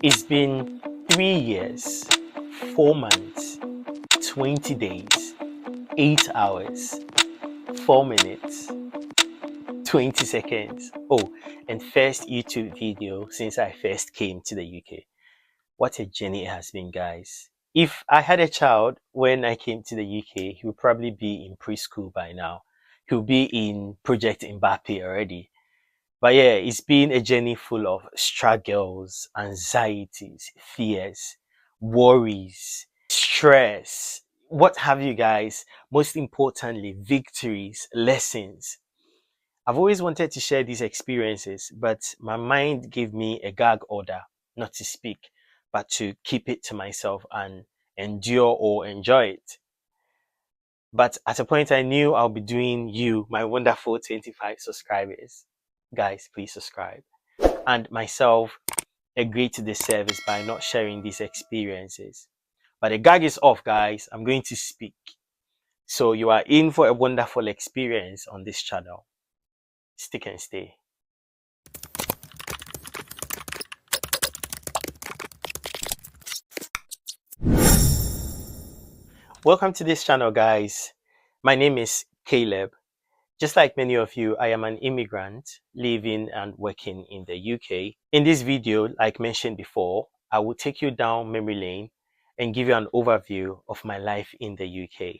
It's been 3 years, 4 months, 20 days, 8 hours, 4 minutes, 20 seconds. Oh, and first YouTube video since I first came to the UK. What a journey it has been, guys. If I had a child when I came to the UK, he would probably be in preschool by now. He'll be in Project Mbappe already. But yeah, it's been a journey full of struggles, anxieties, fears, worries, stress. What have you guys? Most importantly, victories, lessons. I've always wanted to share these experiences, but my mind gave me a gag order not to speak, but to keep it to myself and endure or enjoy it. But at a point, I knew I'll be doing you, my wonderful 25 subscribers. Guys, please subscribe. And myself agreed to this service by not sharing these experiences. But the gag is off, guys. I'm going to speak. So you are in for a wonderful experience on this channel. Stick and stay. Welcome to this channel, guys. My name is Caleb. Just like many of you, I am an immigrant living and working in the UK. In this video, like mentioned before, I will take you down memory lane and give you an overview of my life in the UK.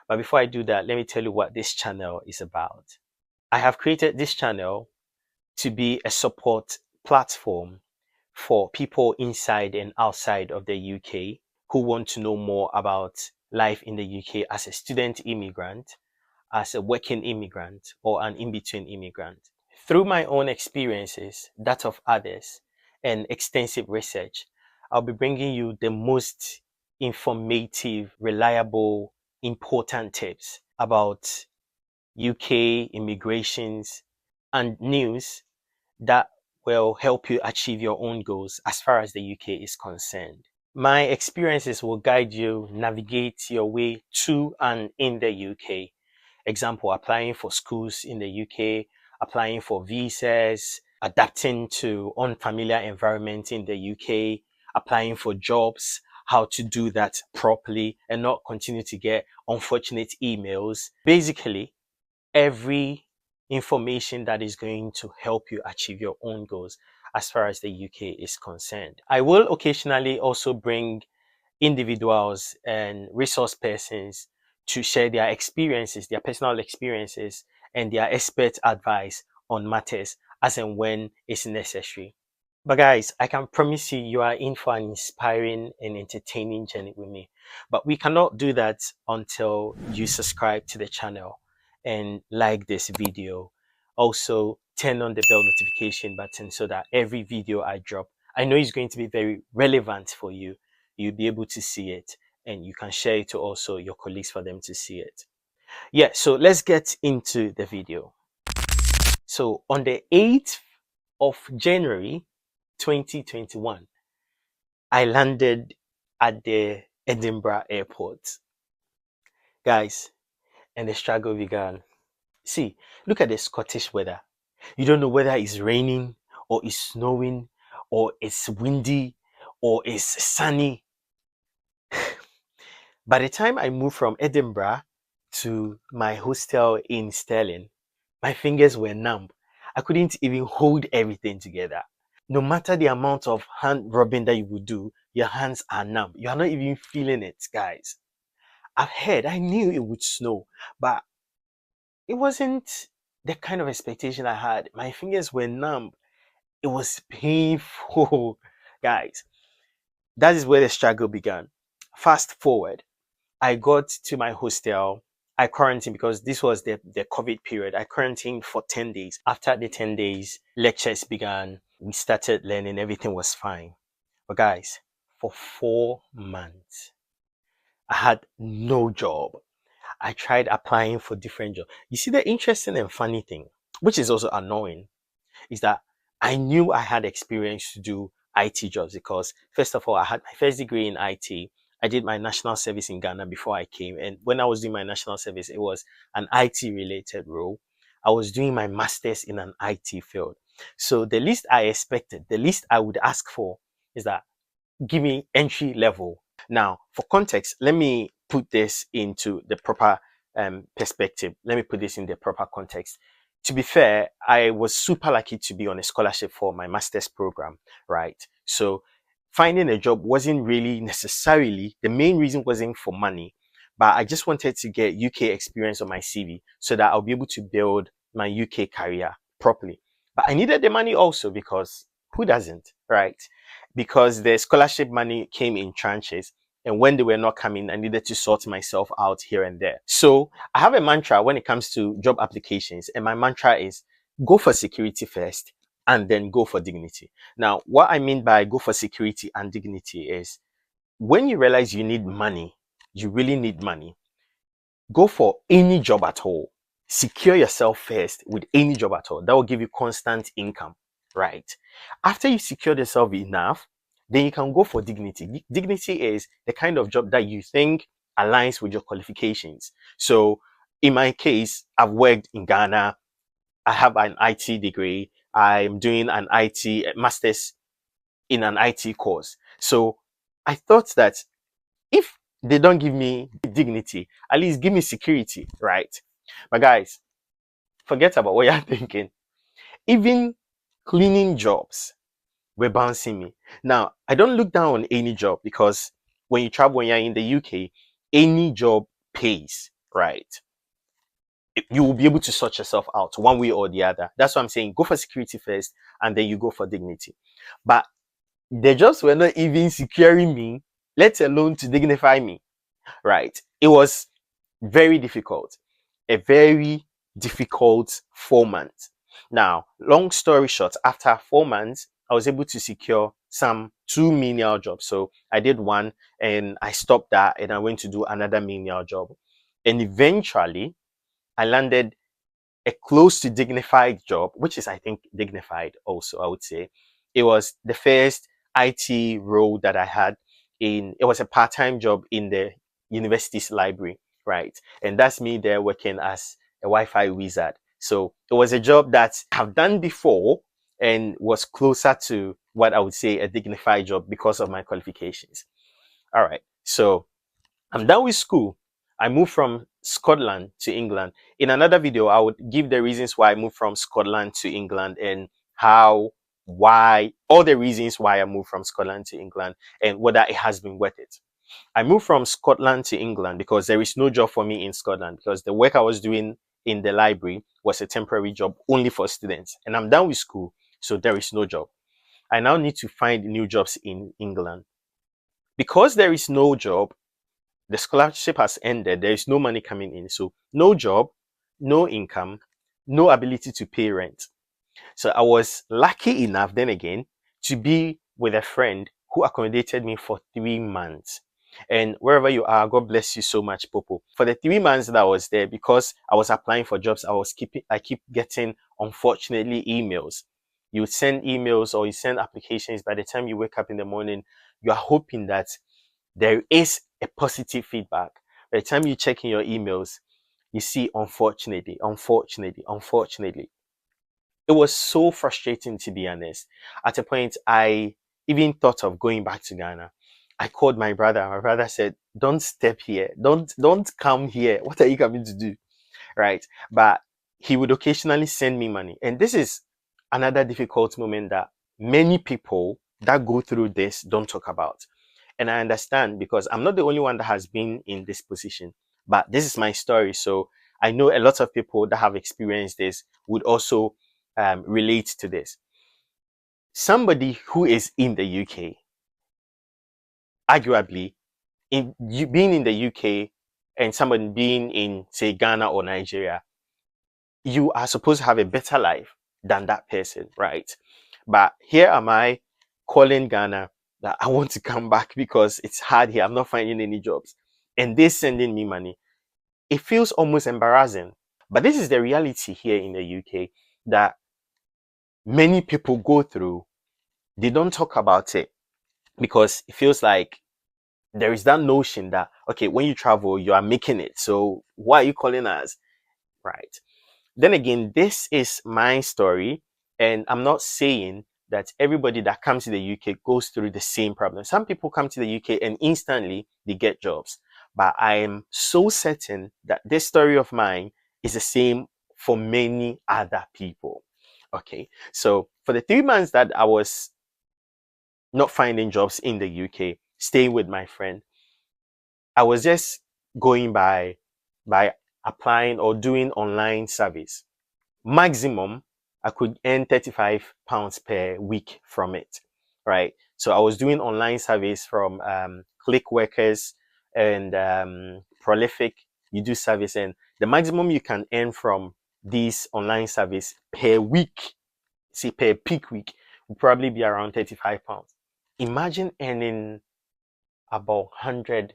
But before I do that, let me tell you what this channel is about. I have created this channel to be a support platform for people inside and outside of the UK who want to know more about life in the UK as a student immigrant, as a working immigrant, or an in-between immigrant. Through my own experiences, that of others, and extensive research, I'll be bringing you the most informative, reliable, important tips about UK immigrations and news that will help you achieve your own goals as far as the UK is concerned. My experiences will guide you navigate your way to and in the UK. Example, applying for schools in the UK, applying for visas, adapting to unfamiliar environment in the UK, applying for jobs, how to do that properly and not continue to get unfortunate emails. Basically, every information that is going to help you achieve your own goals as far as the UK is concerned. I will occasionally also bring individuals and resource persons to share their experiences, their personal experiences, and their expert advice on matters as and when it's necessary. But guys, I can promise you, you are in for an inspiring and entertaining journey with me. But we cannot do that until you subscribe to the channel and like this video. Also, turn on the bell notification button so that every video I drop, I know it's going to be very relevant for you. You'll be able to see it and you can share it to also your colleagues for them to see it. Yeah, so let's get into the video. So on the 8th of January 2021, I landed at the Edinburgh airport. Guys, and the struggle began. See, look at the Scottish weather. You don't know whether it's raining or it's snowing or it's windy or it's sunny. By the time I moved from Edinburgh to my hostel in Stirling, my fingers were numb. I couldn't even hold everything together. No matter the amount of hand rubbing that you would do, your hands are numb. You are not even feeling it, guys. I knew it would snow, but it wasn't the kind of expectation I had. My fingers were numb. It was painful, guys. That is where the struggle began. Fast forward, I got to my hostel. I quarantined because this was the COVID period. I quarantined for 10 days. After the 10 days, lectures began. We started learning. Everything was fine. But guys, for 4 months, I had no job. I tried applying for different jobs. You see, the interesting and funny thing, which is also annoying, is that I knew I had experience to do IT jobs because, first of all, I had my first degree in IT. I did my national service in Ghana before I came. And when I was doing my national service, it was an IT related role. I was doing my master's in an IT field. So the least I expected, the least I would ask for is that give me entry level. Now, for context, let me put this into the proper perspective. Let me put this in the proper context. To be fair, I was super lucky to be on a scholarship for my master's program, right? So finding a job wasn't really necessarily the main reason wasn't for money, but I just wanted to get UK experience on my CV so that I'll be able to build my UK career properly. But I needed the money also because who doesn't, right? Because the scholarship money came in tranches. And when they were not coming, I needed to sort myself out here and there. So I have a mantra when it comes to job applications. And my mantra is go for security first and then go for dignity. Now, what I mean by go for security and dignity is when you realize you need money, you really need money, go for any job at all. Secure yourself first with any job at all. That will give you constant income, right? After you secure yourself enough, then you can go for dignity. Dignity is the kind of job that you think aligns with your qualifications. So in my case, I've worked in Ghana. I have an IT degree. I'm doing an IT master's in an IT course. So I thought that if they don't give me dignity, at least give me security, right? But guys, forget about what you're thinking. Even cleaning jobs were bouncing me. Now, I don't look down on any job because when you travel, when you're in the UK, any job pays, right? You will be able to sort yourself out one way or the other. That's what I'm saying. Go for security first and then you go for dignity. But the jobs were not even securing me, let alone to dignify me, right? It was very difficult, a very difficult 4 months. Now, long story short, after 4 months, I was able to secure some two menial jobs. So I did one and I stopped that and I went to do another menial job. And eventually, I landed a close to dignified job, which is, I think, dignified also, I would say. It was the first IT role that I had it was a part-time job in the university's library, right? And that's me there working as a Wi-Fi wizard. So it was a job that I've done before and was closer to what I would say a dignified job because of my qualifications. All right. So I'm done with school. I moved from Scotland to England. In another video, I would give the reasons why I moved from Scotland to England and all the reasons why I moved from Scotland to England and whether it has been worth it. I moved from Scotland to England because there is no job for me in Scotland because the work I was doing in the library was a temporary job only for students. And I'm done with school, so there is no job. I now need to find new jobs in England. Because there is no job, the scholarship has ended, there is no money coming in. So no job, no income, no ability to pay rent. So I was lucky enough then again to be with a friend who accommodated me for 3 months. And wherever you are, God bless you so much, Popo. For the 3 months that I was there, because I was applying for jobs, I keep getting, unfortunately, emails. You send emails or you send applications. By the time you wake up in the morning, you are hoping that there is a positive feedback. By the time you check in your emails, you see, unfortunately. It was so frustrating, to be honest. At a point, I even thought of going back to Ghana. I called my brother. My brother said, "Don't step here. Don't come here. What are you coming to do?" Right? But he would occasionally send me money. And this is another difficult moment that many people that go through this don't talk about. And I understand because I'm not the only one that has been in this position, but this is my story. So I know a lot of people that have experienced this would also relate to this. Somebody who is in the UK, arguably, being in the UK and somebody being in, say, Ghana or Nigeria, you are supposed to have a better life than that person, right? But here am I calling Ghana that I want to come back because it's hard here. I'm not finding any jobs. And they're sending me money. It feels almost embarrassing. But this is the reality here in the UK that many people go through. They don't talk about it because it feels like there is that notion that, okay, when you travel, you are making it. So why are you calling us? Right. Then again, this is my story. And I'm not saying that everybody that comes to the UK goes through the same problem. Some people come to the UK and instantly they get jobs. But I am so certain that this story of mine is the same for many other people. Okay. So for the 3 months that I was not finding jobs in the UK, staying with my friend, I was just going by applying or doing online service. Maximum, I could earn £35 per week from it, right? So I was doing online service from Click Workers and Prolific. You do service, and the maximum you can earn from these online service per week, see per peak week, will probably be around £35. Imagine earning about £140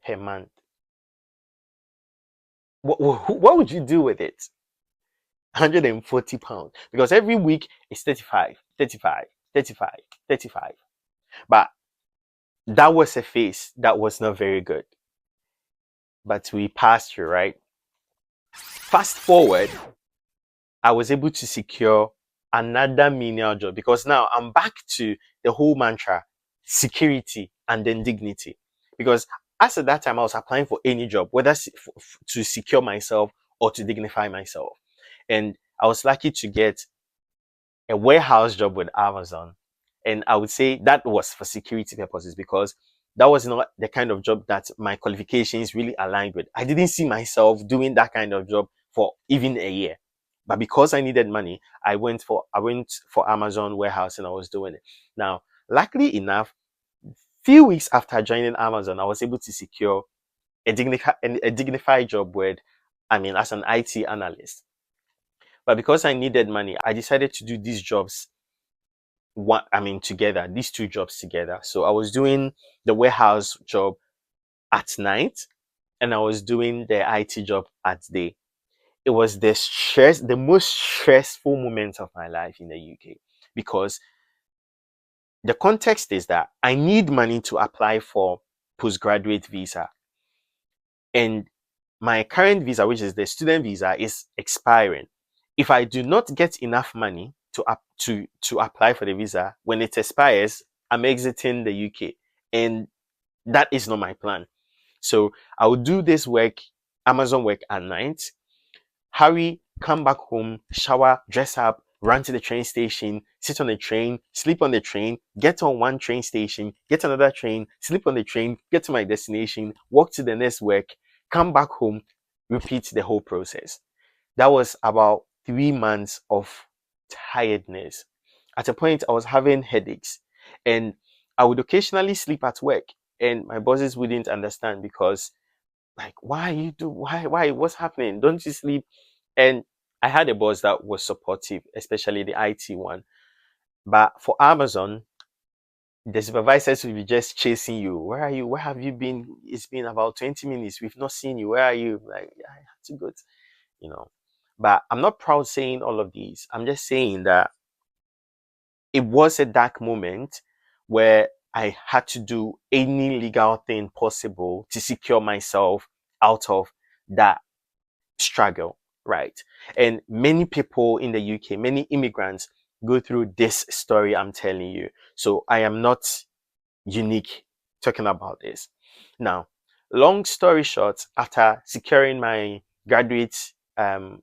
per month. What would you do with it? £140, because every week is 35, 35, 35, 35. But that was a phase that was not very good. But we passed through, right? Fast forward, I was able to secure another menial job because now I'm back to the whole mantra security and then dignity. Because as at that time, I was applying for any job, whether to secure myself or to dignify myself. And I was lucky to get a warehouse job with Amazon. And I would say that was for security purposes because that was not the kind of job that my qualifications really aligned with. I didn't see myself doing that kind of job for even a year. But because I needed money, I went for Amazon warehouse and I was doing it. Now, luckily enough, few weeks after joining Amazon, I was able to secure a dignified job with, as an IT analyst. But because I needed money, I decided to do these jobs together, these two jobs together. So I was doing the warehouse job at night and I was doing the IT job at day. It was the most stressful moment of my life in the UK because the context is that I need money to apply for postgraduate visa. And my current visa, which is the student visa, is expiring. If I do not get enough money to apply for the visa, when it expires, I'm exiting the UK. And that is not my plan. So I will do this work, Amazon work at night, hurry, come back home, shower, dress up, run to the train station, sit on the train, sleep on the train, get on one train station, get another train, sleep on the train, get to my destination, walk to the next work, come back home, repeat the whole process. That was about 3 months of tiredness. At a point, I was having headaches and I would occasionally sleep at work and my bosses wouldn't understand because like, what's happening? Don't you sleep? And I had a boss that was supportive, especially the IT one. But for Amazon, the supervisors will be just chasing you. Where are you? Where have you been? It's been about 20 minutes. We've not seen you. Where are you? Like, I had to go, you know. But I'm not proud saying all of these. I'm just saying that it was a dark moment where I had to do any legal thing possible to secure myself out of that struggle, right? And many people in the UK, many immigrants go through this story I'm telling you. So I am not unique talking about this. Now, long story short, after securing my graduate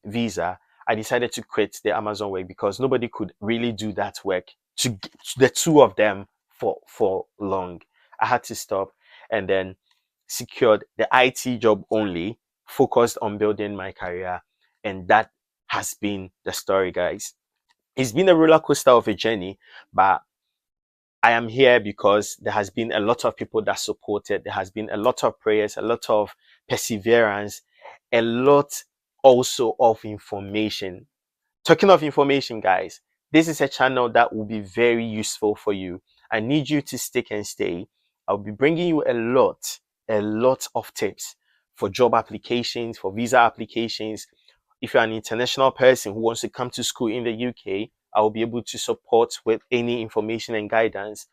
visa, I decided to quit the Amazon work because nobody could really do that work to the two of them for long. I had to stop and then secured the IT job only, focused on building my career, and that has been the story, guys. It's been a roller coaster of a journey, but I am here because there has been a lot of people that supported. There has been a lot of prayers, a lot of perseverance, a lot also of information. Talking of information, guys, this is a channel that will be very useful for you. I need you to stick and stay. I'll be bringing you a lot of tips for job applications, for visa applications. If you're an international person who wants to come to school in the UK, I will be able to support with any information and guidance.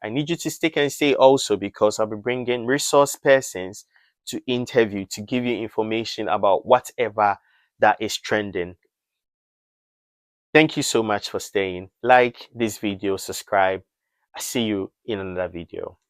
I need you to stick and stay also because I'll be bringing resource persons to interview to give you information about whatever that is trending. Thank you so much for staying. Like this video, subscribe. I see you in another video.